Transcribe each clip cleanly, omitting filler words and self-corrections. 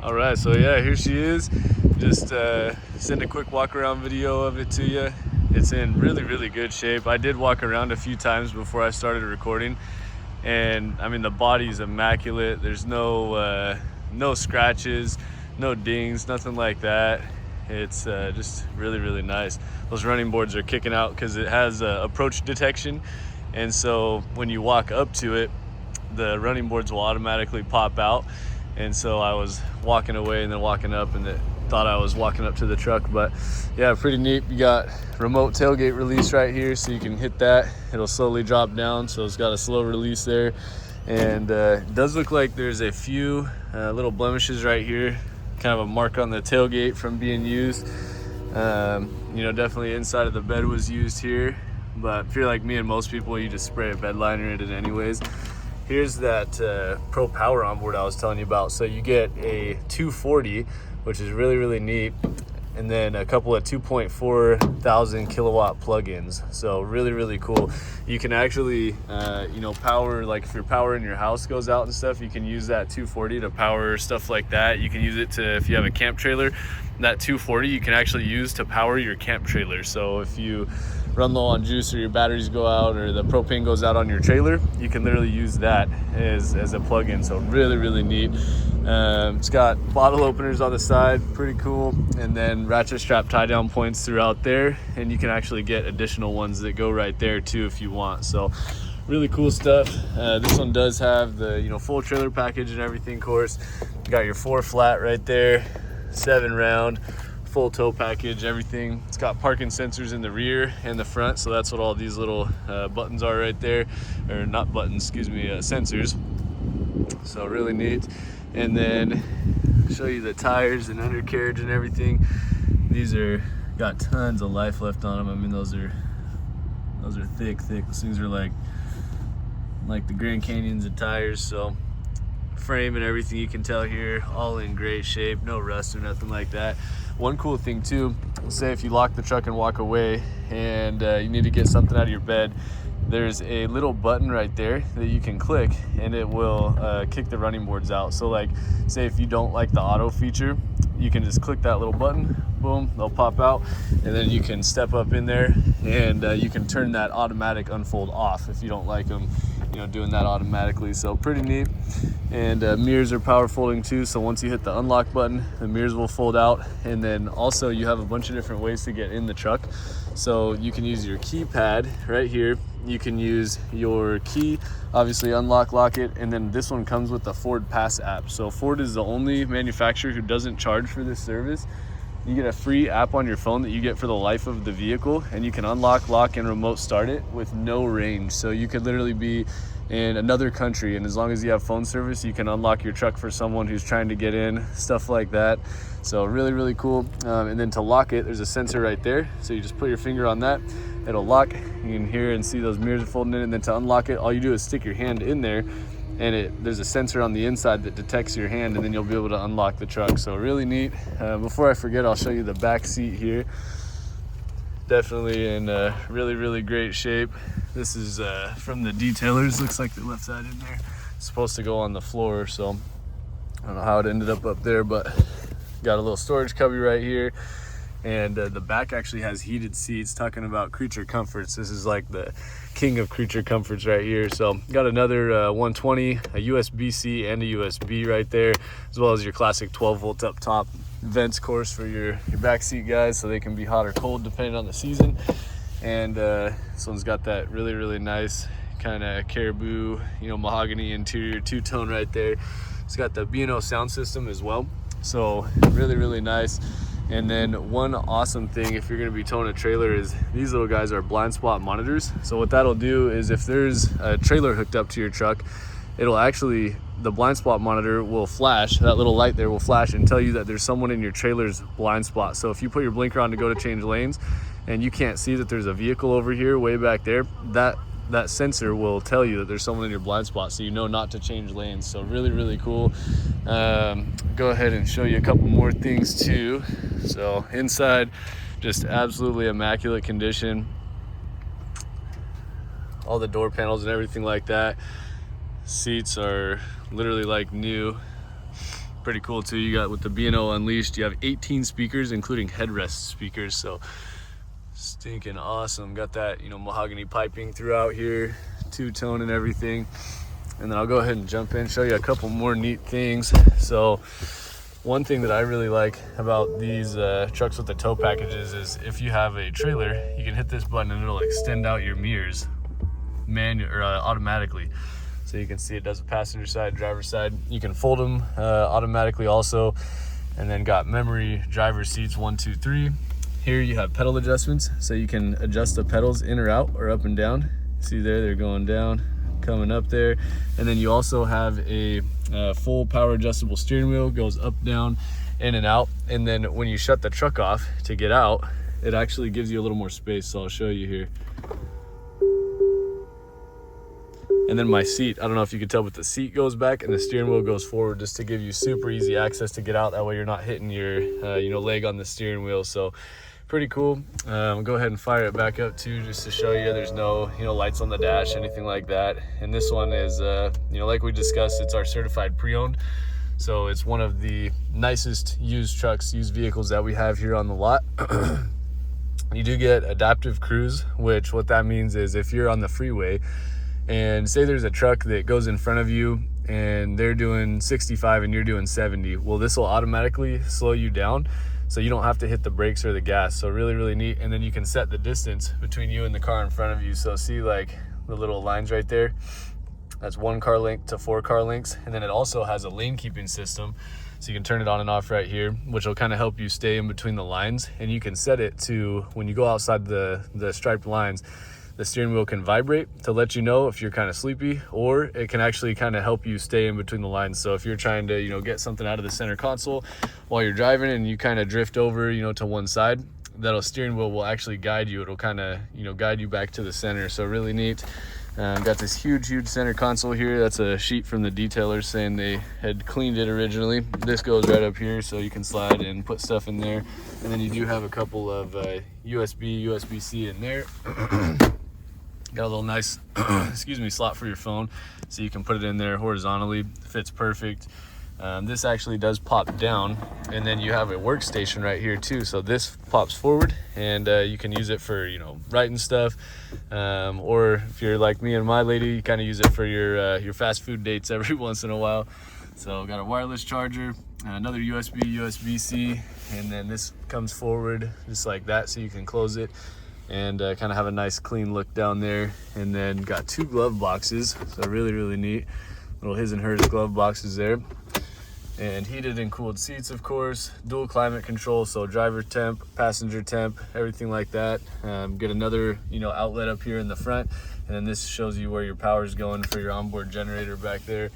All right, so yeah, here she is. Just send a quick walk around video of it to you. It's in really, really good shape. I did walk around a few times before I started recording, and I mean the body's immaculate. There's no scratches, no dings, nothing like that. It's just really, really nice. Those running boards are kicking out because it has approach detection, and so when you walk up to it, the running boards will automatically pop out. And so I was walking away and then walking up, and it thought I was walking up to the truck. But yeah, pretty neat. You got remote tailgate release right here, so you can hit that. It'll slowly drop down, so it's got a slow release there. And it does look like there's a few little blemishes right here, kind of a mark on the tailgate from being used. Definitely inside of the bed was used here, but if you're like me and most people, you just spray a bed liner in it anyways. Here's that Pro Power onboard I was telling you about. So you get a 240, which is really, really neat, and then a couple of 2.4 thousand kilowatt plugins. So really, really cool. You can actually, power, like if your power in your house goes out and stuff, you can use that 240 to power stuff like that. You can use it to, if you have a camp trailer, that 240 you can actually use to power your camp trailer. So if you run low on juice or your batteries go out or the propane goes out on your trailer, you can literally use that as a plug-in. So really, really neat. It's got bottle openers on the side, pretty cool, and then ratchet strap tie down points throughout there, and you can actually get additional ones that go right there too if you want. So really cool stuff. This one does have the full trailer package and everything. Of course, you got your 4 flat right there, 7 round, full tow package, everything. It's got parking sensors in the rear and the front, so that's what all these little buttons are right there, or not buttons, excuse me, sensors. So really neat. And then show you the tires and undercarriage and everything. These are got tons of life left on them. I mean, those are thick. Those things are like the Grand Canyons of tires. So frame and everything, you can tell here, all in great shape, no rust or nothing like that. One cool thing too, say if you lock the truck and walk away and you need to get something out of your bed, there's a little button right there that you can click and it will kick the running boards out. So like, say if you don't like the auto feature, you can just click that little button, boom, they'll pop out, and then you can step up in there and you can turn that automatic unfold off if you don't like them doing that automatically. So pretty neat. And mirrors are power folding too, so once you hit the unlock button, the mirrors will fold out. And then also you have a bunch of different ways to get in the truck. So you can use your keypad right here, you can use your key, obviously unlock, lock it, and then this one comes with the Ford Pass app. So Ford is the only manufacturer who doesn't charge for this service. You get a free app on your phone that you get for the life of the vehicle, and you can unlock, lock, and remote start it with no range. So you could literally be in another country, and as long as you have phone service, you can unlock your truck for someone who's trying to get in, stuff like that. So really, really cool. And then to lock it, there's a sensor right there. So you just put your finger on that, it'll lock. You can hear and see those mirrors are folding in. And then to unlock it, all you do is stick your hand in there, and there's a sensor on the inside that detects your hand, and then you'll be able to unlock the truck. So really neat. Before I forget, I'll show you the back seat here. Definitely in really, really great shape. This is from the detailers. Looks like they left that in there. It's supposed to go on the floor, so I don't know how it ended up there, but got a little storage cubby right here. And the back actually has heated seats. Talking about creature comforts, this is like the king of creature comforts right here. So got another 120, a USB-C and a USB right there, as well as your classic 12 volt up top vents, course, for your back seat guys, so they can be hot or cold depending on the season. And this one's got that really, really nice kind of caribou, mahogany interior, two-tone right there. It's got the B&O sound system as well, so really, really nice. And then one awesome thing, if you're going to be towing a trailer, is these little guys are blind spot monitors. So what that'll do is if there's a trailer hooked up to your truck, it'll actually, the blind spot monitor will flash, that little light there will flash and tell you that there's someone in your trailer's blind spot. So if you put your blinker on to go to change lanes and you can't see that there's a vehicle over here way back there, that sensor will tell you that there's someone in your blind spot, so you know not to change lanes. So really, really cool. Go ahead and show you a couple more things too. So inside, just absolutely immaculate condition. All the door panels and everything like that. Seats are literally like new. pretty cool too. You got with the B&O Unleashed, you have 18 speakers, including headrest speakers. So stinking awesome. Got that, you know, mahogany piping throughout here, two-tone and everything. And then I'll go ahead and jump in, show you a couple more neat things. So one thing that I really like about these trucks with the tow packages is if you have a trailer, you can hit this button and it'll extend out your mirrors automatically. So you can see it does a passenger side, driver side. You can fold them automatically also. And then got memory driver seats 1, 2, 3. Here you have pedal adjustments, so you can adjust the pedals in or out or up and down. See there, they're going down, coming up there. And then you also have a full power adjustable steering wheel, goes up, down, in and out. And then when you shut the truck off to get out, it actually gives you a little more space. So I'll show you here. And then my seat, I don't know if you can tell, but the seat goes back and the steering wheel goes forward just to give you super easy access to get out. That way you're not hitting your leg on the steering wheel. So pretty cool. I'll go ahead and fire it back up too, just to show you there's no lights on the dash, anything like that. And this one is like we discussed, it's our certified pre-owned. So it's one of the nicest used vehicles that we have here on the lot. You do get adaptive cruise, which what that means is if you're on the freeway and say there's a truck that goes in front of you and they're doing 65 and you're doing 70, well, this will automatically slow you down, so you don't have to hit the brakes or the gas. So really, really neat. And then you can set the distance between you and the car in front of you. So see like the little lines right there, that's 1 car length to 4 car lengths. And then it also has a lane keeping system, so you can turn it on and off right here, which will kind of help you stay in between the lines. And you can set it to when you go outside the striped lines, the steering wheel can vibrate to let you know if you're kind of sleepy, or it can actually kind of help you stay in between the lines. So if you're trying to, get something out of the center console while you're driving and you kind of drift over, to one side, that steering wheel will actually guide you. It'll kind of, guide you back to the center. So really neat. Got this huge center console here. That's a sheet from the detailer saying they had cleaned it originally. This goes right up here, so you can slide and put stuff in there. And then you do have a couple of USB-C in there. Got a little nice slot for your phone, so you can put it in there horizontally. Fits perfect. This actually does pop down, and then you have a workstation right here too. So this pops forward, and you can use it for writing stuff, or if you're like me and my lady, you kind of use it for your fast food dates every once in a while. So got a wireless charger, another USB-C, and then this comes forward just like that, so you can close it and kind of have a nice clean look down there. And then got 2 glove boxes, so really neat little his and hers glove boxes there. And heated and cooled seats, of course, dual climate control, so driver temp, passenger temp, everything like that. Get another outlet up here in the front, and then this shows you where your power is going for your onboard generator back there.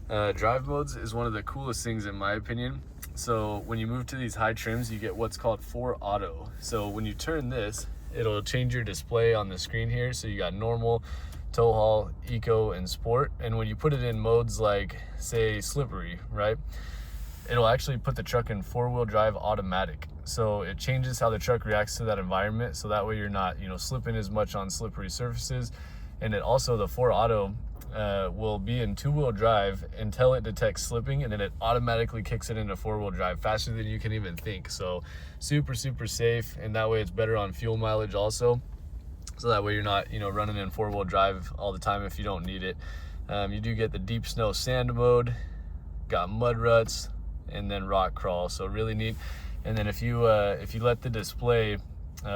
Drive modes is one of the coolest things in my opinion. So when you move to these high trims, you get what's called 4 auto. So when you turn this, it'll change your display on the screen here. So you got normal, tow haul, eco, and sport. And when you put it in modes like, say, slippery, right, it'll actually put the truck in 4-wheel drive automatic. So it changes how the truck reacts to that environment, so that way you're not slipping as much on slippery surfaces. And it also, the 4 auto will be in 2-wheel drive until it detects slipping, and then it automatically kicks it into 4-wheel drive faster than you can even think. So super safe, and that way it's better on fuel mileage also. So that way you're not running in 4-wheel drive all the time if you don't need it. You do get the deep snow sand mode, got mud ruts, and then rock crawl. So really neat. And then if you let the display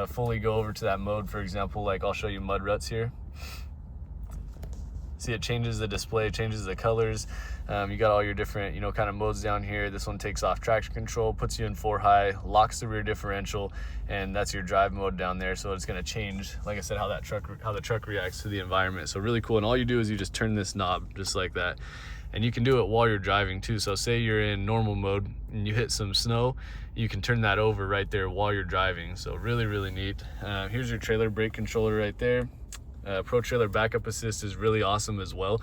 fully go over to that mode, for example, like I'll show you mud ruts here. See, it changes the display, changes the colors. You got all your different, kind of modes down here. This one takes off traction control, puts you in 4 high, locks the rear differential, and that's your drive mode down there. So it's going to change, like I said, how the truck reacts to the environment. So really cool. And all you do is you just turn this knob just like that, and you can do it while you're driving too. So say you're in normal mode and you hit some snow, you can turn that over right there while you're driving. So really neat. Here's your trailer brake controller right there. Pro Trailer Backup Assist is really awesome as well.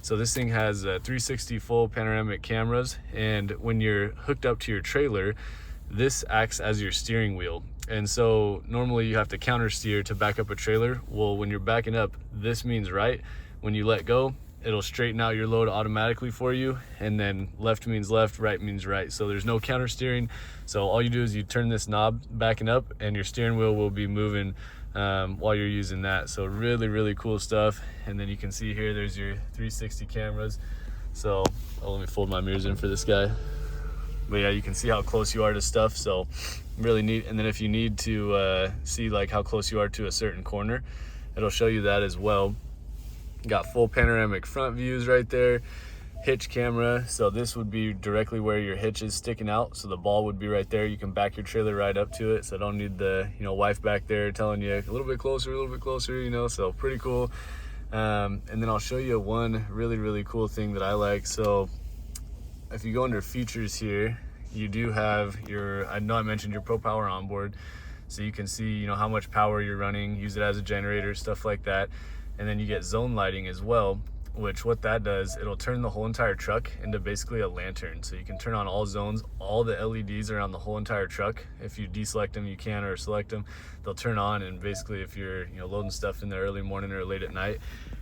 So this thing has 360 full panoramic cameras, and when you're hooked up to your trailer, this acts as your steering wheel. And so normally you have to counter steer to back up a trailer. Well, when you're backing up, this means right. When you let go, it'll straighten out your load automatically for you, and then left means left, right means right. So there's no counter steering. So all you do is you turn this knob backing up and your steering wheel will be moving while you're using that. So really, really cool stuff. And then you can see here, there's your 360 cameras. So let me fold my mirrors in for this guy. But yeah, you can see how close you are to stuff. So really neat. And then if you need to see like how close you are to a certain corner, it'll show you that as well. Got full panoramic front views right there. Hitch camera, so this would be directly where your hitch is sticking out, so the ball would be right there. You can back your trailer right up to it, so I don't need the wife back there telling you a little bit closer, so pretty cool. And then I'll show you one really cool thing that I like. So if you go under features here, you do have your, I know I mentioned your Pro Power onboard, so you can see how much power you're running, use it as a generator, stuff like that. And then you get zone lighting as well, which what that does, it'll turn the whole entire truck into basically a lantern. So you can turn on all zones, all the LEDs around the whole entire truck. If you deselect them, you can, or select them, they'll turn on. And basically if you're loading stuff in the early morning or late at night,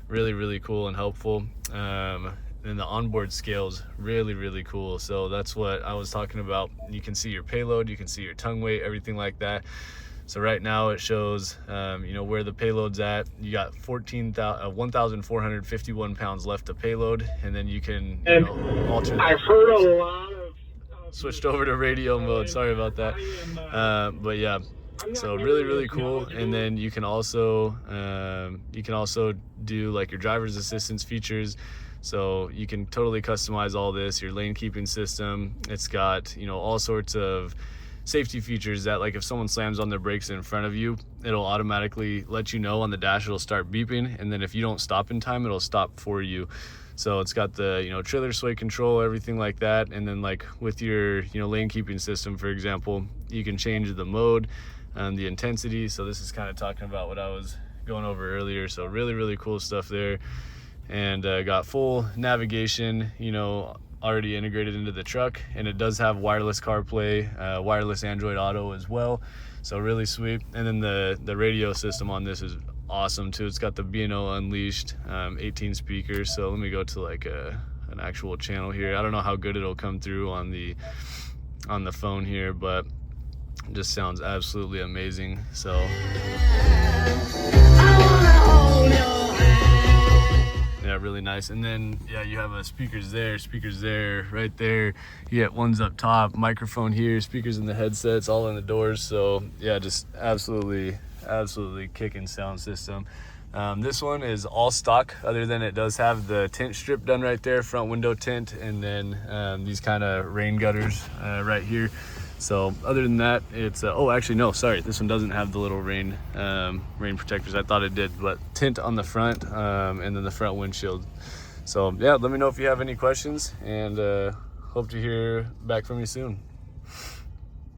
really cool and helpful. And the onboard scales, really cool. So that's what I was talking about. You can see your payload, you can see your tongue weight, everything like that. So right now it shows, where the payload's at. You got 1,451 pounds left of payload, and then you can alter that. I've heard a lot of switched over to radio mode. Sorry about that. But yeah, so really cool. And then you can also do like your driver's assistance features. So you can totally customize all this. Your lane keeping system. It's got all sorts of safety features that, like, if someone slams on their brakes in front of you, it'll automatically let you know on the dash. It'll start beeping, and then if you don't stop in time, it'll stop for you. So it's got the trailer sway control, everything like that. And then like with your lane keeping system, for example, you can change the mode and the intensity. So this is kind of talking about what I was going over earlier. So really cool stuff there. And got full navigation, already integrated into the truck, and it does have wireless CarPlay, wireless Android Auto as well. So really sweet. And then the radio system on this is awesome too. It's got the B&O Unleashed 18 speakers. So let me go to like an actual channel here. I don't know how good it'll come through on the phone here, but it just sounds absolutely amazing. So yeah, really nice. And then yeah, you have speakers there, right there. You get ones up top, microphone here, speakers in the headsets, all in the doors. So yeah, just absolutely kicking sound system. This one is all stock, other than it does have the tint strip done right there, front window tint, and then these kind of rain gutters right here. So other than that, it's oh, actually no, sorry, this one doesn't have the little rain protectors. I thought it did, but tint on the front, and then the front windshield. So yeah, let me know if you have any questions, and hope to hear back from you soon.